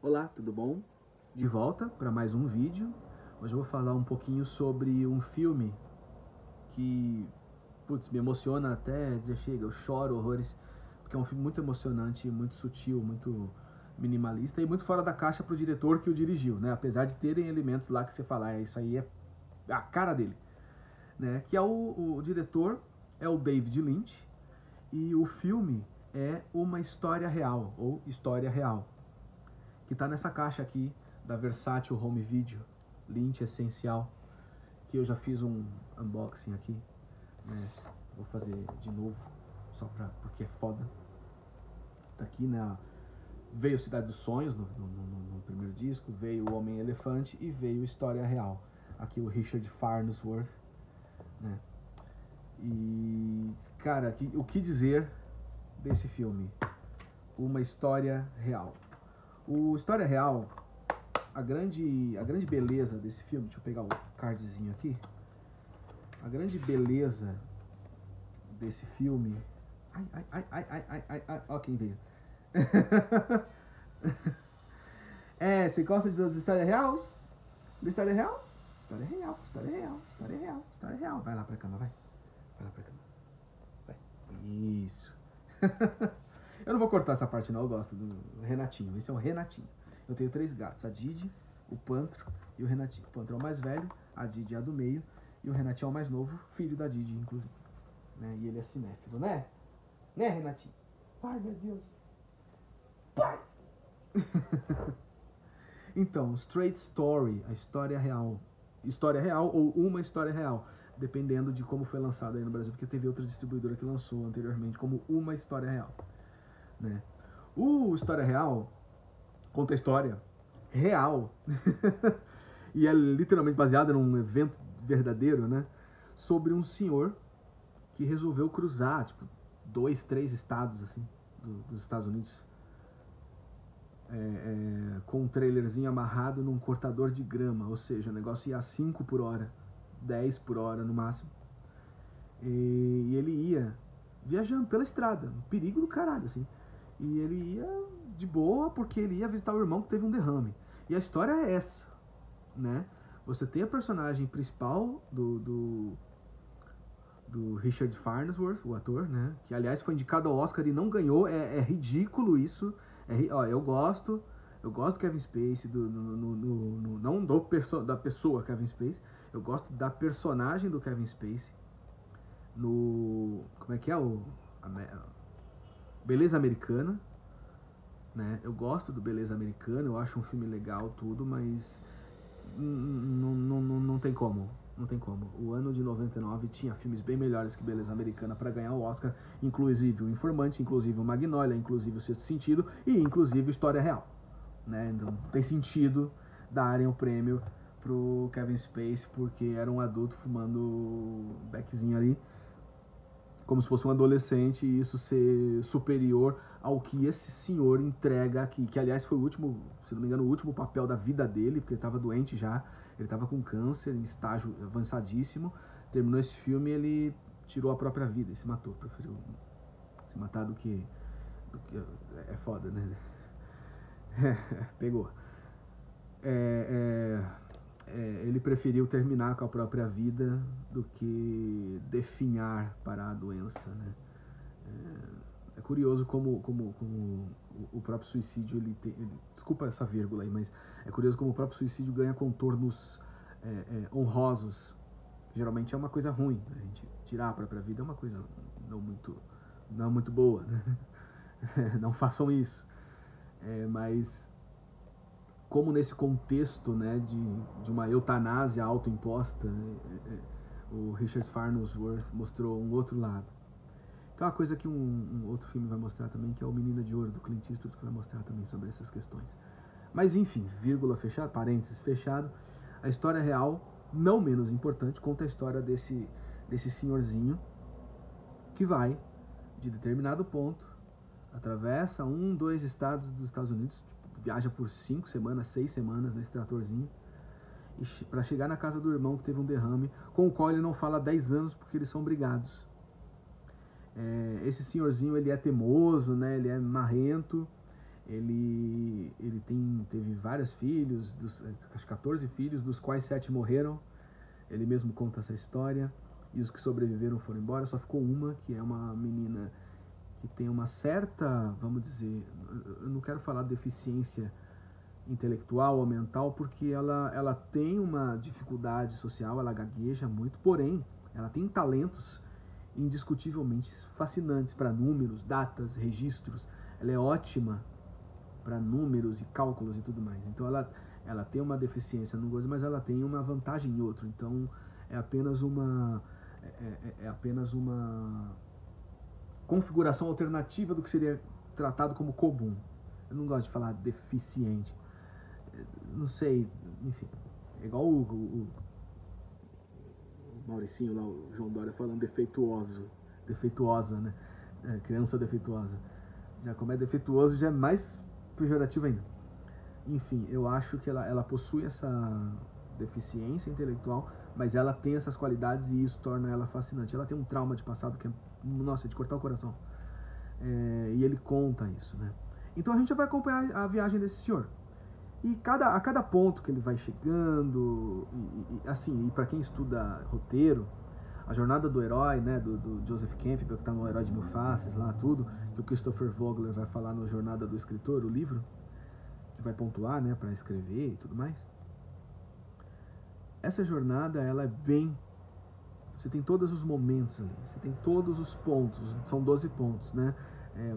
Olá, tudo bom? De volta para mais um vídeo. Hoje eu vou falar um pouquinho sobre um filme que, putz, me emociona até dizer chega, eu choro horrores, porque é um filme muito emocionante, muito sutil, muito minimalista e muito fora da caixa pro diretor que o dirigiu, né? Apesar de terem elementos lá que você fala, isso aí é a cara dele, né? Que é o diretor é o David Lynch e o filme é Uma História Real ou História Real, que está nessa caixa aqui da Versátil Home Video Lynch Essencial, que eu já fiz um unboxing aqui, né? Vou fazer de novo, só porque é foda. Tá aqui, né? Veio Cidade dos Sonhos no primeiro disco, veio O Homem-Elefante e veio História Real. Aqui o Richard Farnsworth, né? E, cara, o que dizer desse filme? Uma História Real. O História Real, a grande beleza desse filme, deixa eu pegar o cardzinho aqui. A grande beleza desse filme. Ó quem veio. Você gosta das histórias reais? Da história real? História real, história real, história real, história real. Vai lá pra cama, vai. Vai lá pra cama. Vai. Isso. Eu não vou cortar essa parte não, eu gosto do Renatinho. Esse é o Renatinho. Eu tenho 3 gatos, a Didi, o Pantro e o Renatinho. O Pantro é o mais velho, a Didi é a do meio e o Renatinho é o mais novo, filho da Didi, inclusive. Né? E ele é cinéfilo, né? Né, Renatinho? Ai, meu Deus. Paz! Então, Straight Story, a história real. História real ou uma história real, dependendo de como foi lançado aí no Brasil, porque teve outra distribuidora que lançou anteriormente como uma história real. Né? O História Real conta a história real e é literalmente baseada num evento verdadeiro, né? Sobre um senhor que resolveu cruzar, tipo, 2, 3 estados, assim, dos Estados Unidos, com um trailerzinho amarrado num cortador de grama, ou seja, o negócio ia a 5 por hora, 10 por hora no máximo. E ele ia viajando pela estrada, um perigo do caralho, assim. E ele ia de boa porque ele ia visitar o irmão que teve um derrame. E a história é essa, né? Você tem a personagem principal do Richard Farnsworth, o ator, né? Que, aliás, foi indicado ao Oscar e não ganhou. É ridículo isso. Eu gosto do Kevin Spacey, não da pessoa Kevin Spacey. Eu gosto da personagem do Kevin Spacey. Como é que é? Beleza Americana, né? Eu gosto do Beleza Americana, eu acho um filme legal, tudo, mas não tem como. Não tem como. O ano de 99 tinha filmes bem melhores que Beleza Americana para ganhar o Oscar, inclusive o Informante, inclusive o Magnolia, inclusive o Sexto Sentido e inclusive História Real, né? Então não tem sentido darem o prêmio pro Kevin Spacey porque era um adulto fumando beckzinho ali, como se fosse um adolescente, e isso ser superior ao que esse senhor entrega aqui, que aliás foi o último, se não me engano, o último papel da vida dele, porque ele estava doente já, ele estava com câncer em estágio avançadíssimo, terminou esse filme e ele tirou a própria vida e se matou, preferiu se matar do que é foda, né? Pegou. Ele preferiu terminar com a própria vida do que definhar para a doença, né? É curioso como o próprio suicídio desculpa essa vírgula aí, mas é curioso como o próprio suicídio ganha contornos honrosos. Geralmente é uma coisa ruim, né? A gente tirar a própria vida é uma coisa não muito boa, né? Não façam isso. Mas como nesse contexto, né, de uma eutanásia autoimposta, o Richard Farnsworth mostrou um outro lado. Que é uma coisa que um outro filme vai mostrar também, que é o Menina de Ouro, do Clint Eastwood, que vai mostrar também sobre essas questões. Mas enfim, vírgula fechada, parênteses fechado, a história real, não menos importante, conta a história desse senhorzinho que vai, de determinado ponto, atravessa 1, 2 estados dos Estados Unidos, viaja por 5 semanas, 6 semanas nesse tratorzinho, para chegar na casa do irmão que teve um derrame, com o qual ele não fala há 10 anos porque eles são brigados. Esse senhorzinho, ele é teimoso, né? Ele é marrento, Ele teve vários filhos, acho 14 filhos, dos quais 7 morreram. Ele mesmo conta essa história. E os que sobreviveram foram embora. Só ficou uma, que é uma menina que tem uma certa, vamos dizer, eu não quero falar deficiência intelectual ou mental, porque ela tem uma dificuldade social, ela gagueja muito, porém, ela tem talentos indiscutivelmente fascinantes para números, datas, registros. Ela é ótima para números e cálculos e tudo mais. Então ela tem uma deficiência no gozo, mas ela tem uma vantagem em outro. Então é apenas uma configuração alternativa do que seria tratado como comum. Eu não gosto de falar deficiente. Não sei, enfim. É igual o Mauricinho lá, o João Dória falando defeituosa, né? Criança defeituosa. Já como é defeituoso, já é mais pejorativo ainda. Enfim, eu acho que ela possui essa deficiência intelectual, mas ela tem essas qualidades e isso torna ela fascinante. Ela tem um trauma de passado que é, nossa, de cortar o coração. E ele conta isso, né? Então a gente vai acompanhar a viagem desse senhor. E a cada ponto que ele vai chegando, e para quem estuda roteiro, a jornada do herói, né, do Joseph Campbell, que está no Herói de Mil Faces, lá tudo, que o Christopher Vogler vai falar no Jornada do Escritor, o livro, que vai pontuar, né, para escrever e tudo mais. Essa jornada, ela é bem... Você tem todos os momentos ali, você tem todos os pontos, são 12 pontos, né?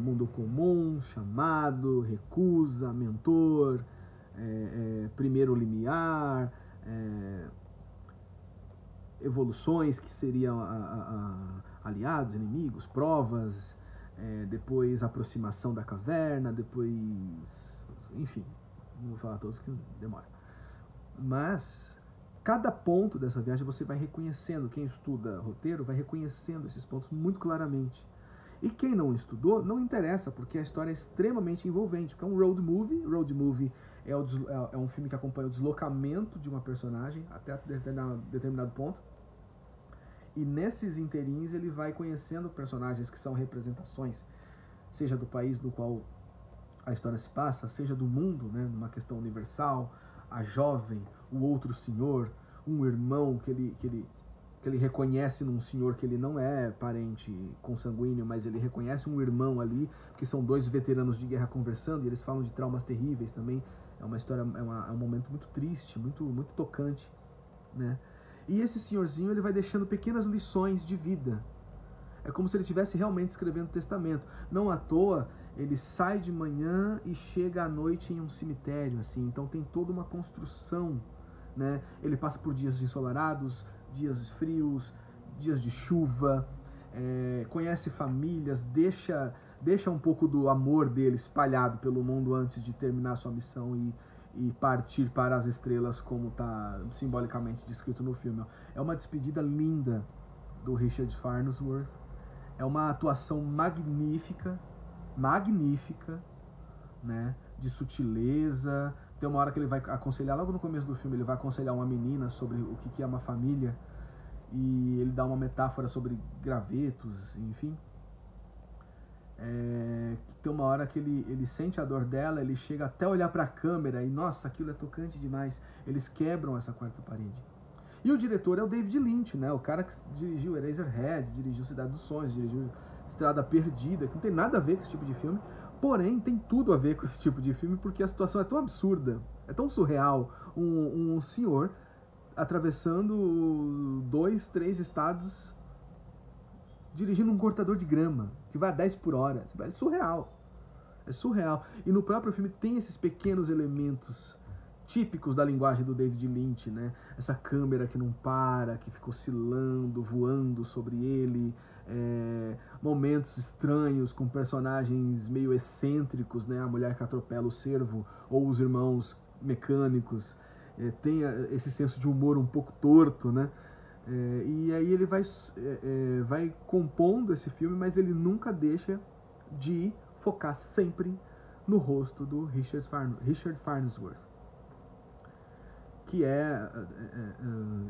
Mundo comum, chamado, recusa, mentor, primeiro limiar, evoluções que seriam aliados, inimigos, provas, depois aproximação da caverna, depois, enfim, não vou falar todos que demora. Mas cada ponto dessa viagem você vai reconhecendo, quem estuda roteiro vai reconhecendo esses pontos muito claramente. E quem não estudou, não interessa, porque a história é extremamente envolvente, porque é um road movie. Road movie é um filme que acompanha o deslocamento de uma personagem até determinado ponto. E nesses inteirinhos ele vai conhecendo personagens que são representações, seja do país no qual a história se passa, seja do mundo, né, numa questão universal, a jovem, o outro senhor, um irmão que ele reconhece num senhor que ele não é parente consanguíneo, mas ele reconhece um irmão ali, que são 2 veteranos de guerra conversando, e eles falam de traumas terríveis também. É uma história, é um momento muito triste, muito, muito tocante, né? E esse senhorzinho, ele vai deixando pequenas lições de vida. É como se ele estivesse realmente escrevendo testamento. Não à toa, ele sai de manhã e chega à noite em um cemitério, assim. Então tem toda uma construção, né? Ele passa por dias ensolarados, dias frios, dias de chuva, conhece famílias, deixa um pouco do amor dele espalhado pelo mundo antes de terminar sua missão e partir para as estrelas, como está simbolicamente descrito no filme. É uma despedida linda do Richard Farnsworth, é uma atuação magnífica, né, de sutileza. Tem uma hora que ele vai aconselhar, logo no começo do filme, ele vai aconselhar uma menina sobre o que é uma família, e ele dá uma metáfora sobre gravetos, enfim. Tem uma hora que ele sente a dor dela, ele chega até olhar para a câmera e, nossa, aquilo é tocante demais. Eles quebram essa quarta parede. E o diretor é o David Lynch, né? O cara que dirigiu Eraserhead, dirigiu Cidade dos Sonhos, dirigiu Estrada Perdida, que não tem nada a ver com esse tipo de filme, porém tem tudo a ver com esse tipo de filme, porque a situação é tão absurda, é tão surreal. Um senhor atravessando 2, 3 estados, dirigindo um cortador de grama, que vai a 10 por hora. É surreal. É surreal. E no próprio filme tem esses pequenos elementos típicos da linguagem do David Lynch, né? Essa câmera que não para, que fica oscilando, voando sobre ele, momentos estranhos com personagens meio excêntricos, né? A mulher que atropela o cervo, ou os irmãos mecânicos, tem esse senso de humor um pouco torto, né? E aí ele vai compondo esse filme, mas ele nunca deixa de focar sempre no rosto do Richard Farnsworth, que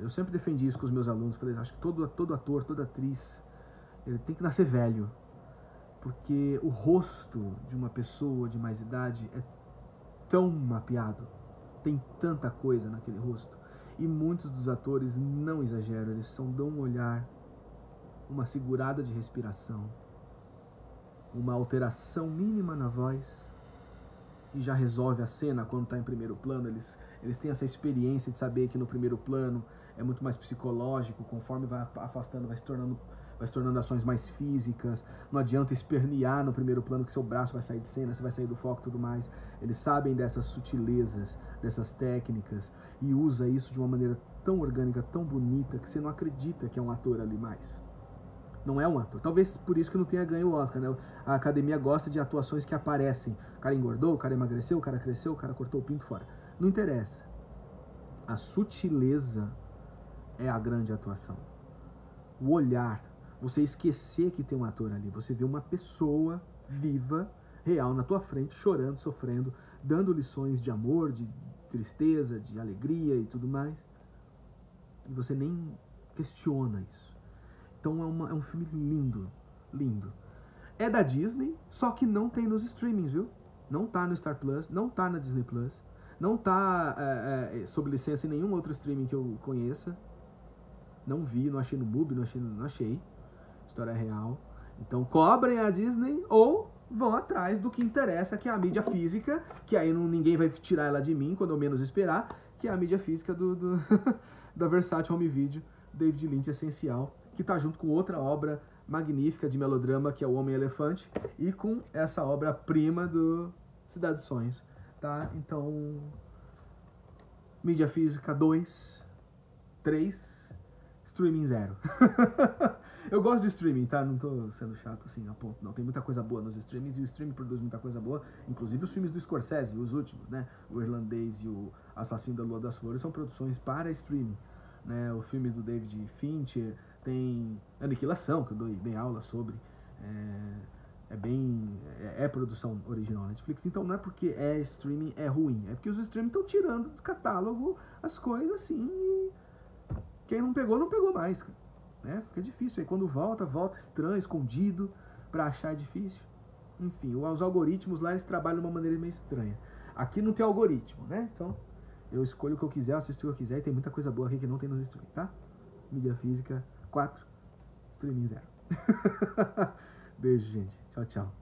eu sempre defendi isso com os meus alunos. Falei, acho que todo ator, toda atriz, ele tem que nascer velho. porque o rosto de uma pessoa de mais idade é tão mapeado, tem tanta coisa naquele rosto, e muitos dos atores não exageram, eles só dão um olhar, uma segurada de respiração, uma alteração mínima na voz, e já resolve a cena quando está em primeiro plano. Eles têm essa experiência de saber que no primeiro plano é muito mais psicológico, conforme vai afastando, vai se tornando ações mais físicas. Não adianta espernear no primeiro plano que seu braço vai sair de cena, você vai sair do foco e tudo mais. Eles sabem dessas sutilezas, dessas técnicas, e usa isso de uma maneira tão orgânica, tão bonita, que você não acredita que é um ator ali mais. Não é um ator. Talvez por isso que não tenha ganho o Oscar, né? A academia gosta de atuações que aparecem. O cara engordou, o cara emagreceu, o cara cresceu, o cara cortou o pinto fora. Não interessa. A sutileza é a grande atuação. O olhar. Você esquecer que tem um ator ali. Você vê uma pessoa viva, real, na tua frente, chorando, sofrendo, dando lições de amor, de tristeza, de alegria e tudo mais. E você nem questiona isso. Então é um filme lindo, lindo. É da Disney, só que não tem nos streamings, viu? Não tá no Star Plus, não tá na Disney Plus, não tá sob licença em nenhum outro streaming que eu conheça. Não vi, não achei no MUBI, não achei. História real. Então cobrem a Disney ou vão atrás do que interessa, que é a mídia física, que aí ninguém vai tirar ela de mim quando eu menos esperar, que é a mídia física da Versátil Home Video, David Lynch Essencial, que tá junto com outra obra magnífica de melodrama, que é O Homem-Elefante, e com essa obra-prima do Cidade dos Sonhos, tá? Então, mídia física 2, 3, streaming 0. Eu gosto de streaming, tá? Não tô sendo chato assim, a ponto. Não, tem muita coisa boa nos streamings, e o streaming produz muita coisa boa, inclusive os filmes do Scorsese, os últimos, né? O Irlandês e o Assassino da Lua das Flores são produções para streaming, né? O filme do David Fincher, tem Aniquilação, que eu dei aula sobre, é produção original Netflix. Então não é porque é streaming é ruim, é porque os streaming estão tirando do catálogo as coisas assim, e quem não pegou mais, cara, né? Fica difícil, aí quando volta estranho, escondido, pra achar é difícil. Enfim, os algoritmos lá, eles trabalham de uma maneira meio estranha. Aqui não tem algoritmo, né? Então eu escolho o que eu quiser, assisto o que eu quiser, e tem muita coisa boa aqui que não tem nos streaming, tá? Mídia física 4, streaming 0. Beijo, gente. Tchau, tchau.